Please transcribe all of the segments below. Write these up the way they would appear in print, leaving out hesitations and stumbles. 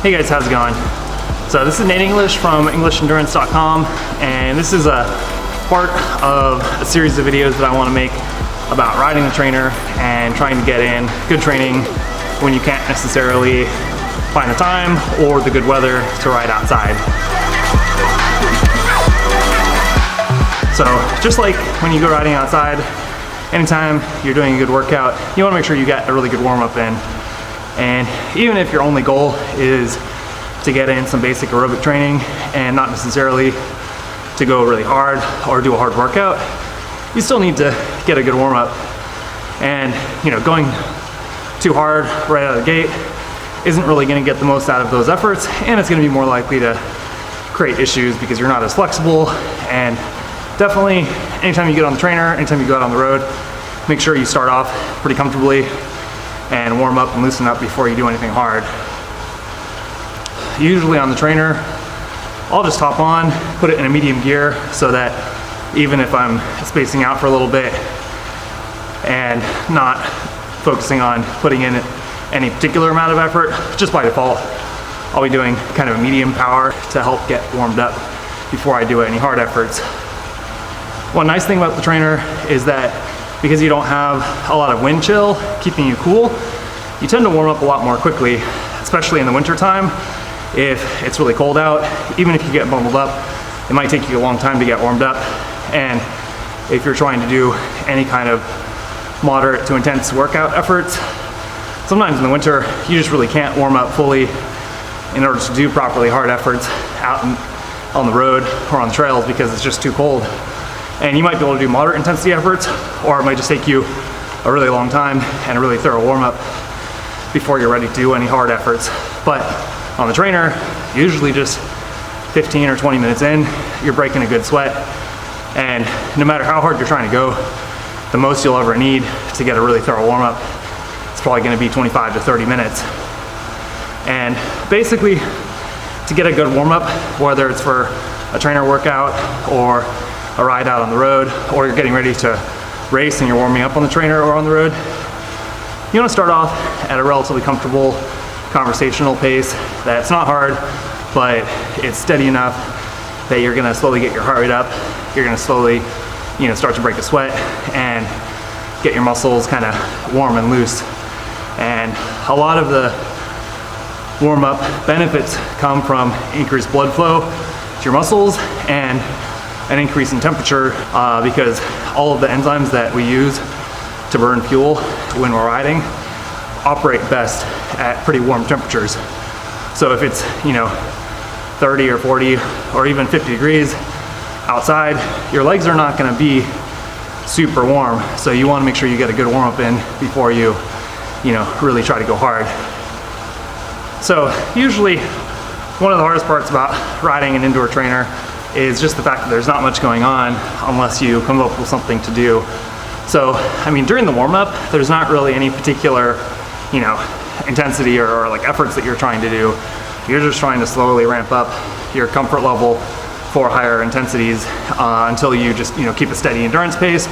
Hey guys, how's it going? So this is Nate English from EnglishEndurance.com, and this is a part of a series of videos that I want to make about riding the trainer and trying to get in good training when you can't necessarily find the time or the good weather to ride outside. So just like when you go riding outside, anytime you're doing a good workout, you want to make sure you get a really good warm-up in. And even if your only goal is to get in some basic aerobic training and not necessarily to go really hard or do a hard workout, you still need to get a good warm-up. And going too hard right out of the gate isn't really going to get the most out of those efforts, and it's going to be more likely to create issues because you're not as flexible. And definitely anytime you get on the trainer, anytime you go out on the road, make sure you start off pretty comfortably and warm up and loosen up before you do anything hard. Usually on the trainer, I'll just hop on, put it in a medium gear so that even if I'm spacing out for a little bit and not focusing on putting in any particular amount of effort, just by default, I'll be doing kind of a medium power to help get warmed up before I do any hard efforts. One nice thing about the trainer is that because you don't have a lot of wind chill keeping you cool, you tend to warm up a lot more quickly, especially in the winter time. If it's really cold out, even if you get bundled up, it might take you a long time to get warmed up. And if you're trying to do any kind of moderate to intense workout efforts, sometimes in the winter, you just really can't warm up fully in order to do properly hard efforts out on the road or on the trails because it's just too cold. And you might be able to do moderate intensity efforts, or it might just take you a really long time and a really thorough warm-up before you're ready to do any hard efforts. But on the trainer, usually just 15 or 20 minutes in, you're breaking a good sweat. And no matter how hard you're trying to go, the most you'll ever need to get a really thorough warm-up is probably gonna be 25 to 30 minutes. And basically, to get a good warm-up, whether it's for a trainer workout or a ride out on the road, or you're getting ready to race and you're warming up on the trainer or on the road, you want to start off at a relatively comfortable conversational pace that's not hard, but it's steady enough that you're going to slowly get your heart rate up. You're going to slowly, start to break a sweat and get your muscles kind of warm and loose. And a lot of the warm-up benefits come from increased blood flow to your muscles and an increase in temperature because all of the enzymes that we use to burn fuel when we're riding operate best at pretty warm temperatures. So if it's 30 or 40 or even 50 degrees outside, your legs are not going to be super warm. So you want to make sure you get a good warm up in before you really try to go hard. So usually one of the hardest parts about riding an indoor trainer is just the fact that there's not much going on unless you come up with something to do. So, during the warm-up, there's not really any particular, intensity or like efforts that you're trying to do. You're just trying to slowly ramp up your comfort level for higher intensities until you just, keep a steady endurance pace,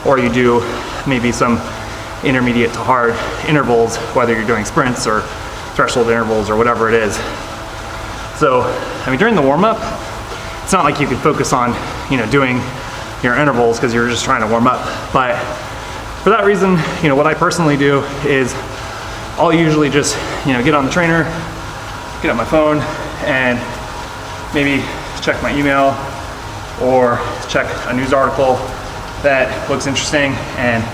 or you do maybe some intermediate to hard intervals, whether you're doing sprints or threshold intervals or whatever it is. So, during the warm-up, it's not like you can focus on, doing your intervals because you're just trying to warm up. But for that reason, what I personally do is I'll usually just, get on the trainer, get on my phone, and maybe check my email or check a news article that looks interesting, and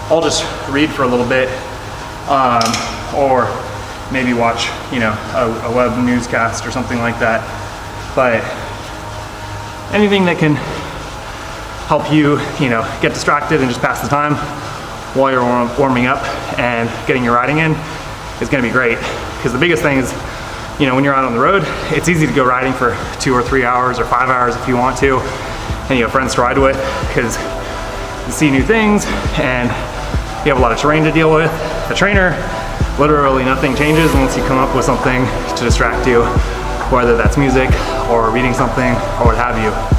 I'll just read for a little bit, or maybe watch, a web newscast or something like that. But anything that can help you, get distracted and just pass the time while you're warming up and getting your riding in is going to be great. Because the biggest thing is, when you're out on the road, it's easy to go riding for 2 or 3 hours or 5 hours if you want to, and you have friends to ride with because you see new things and you have a lot of terrain to deal with. The trainer, literally nothing changes unless you come up with something to distract you, whether that's music or reading something or what have you.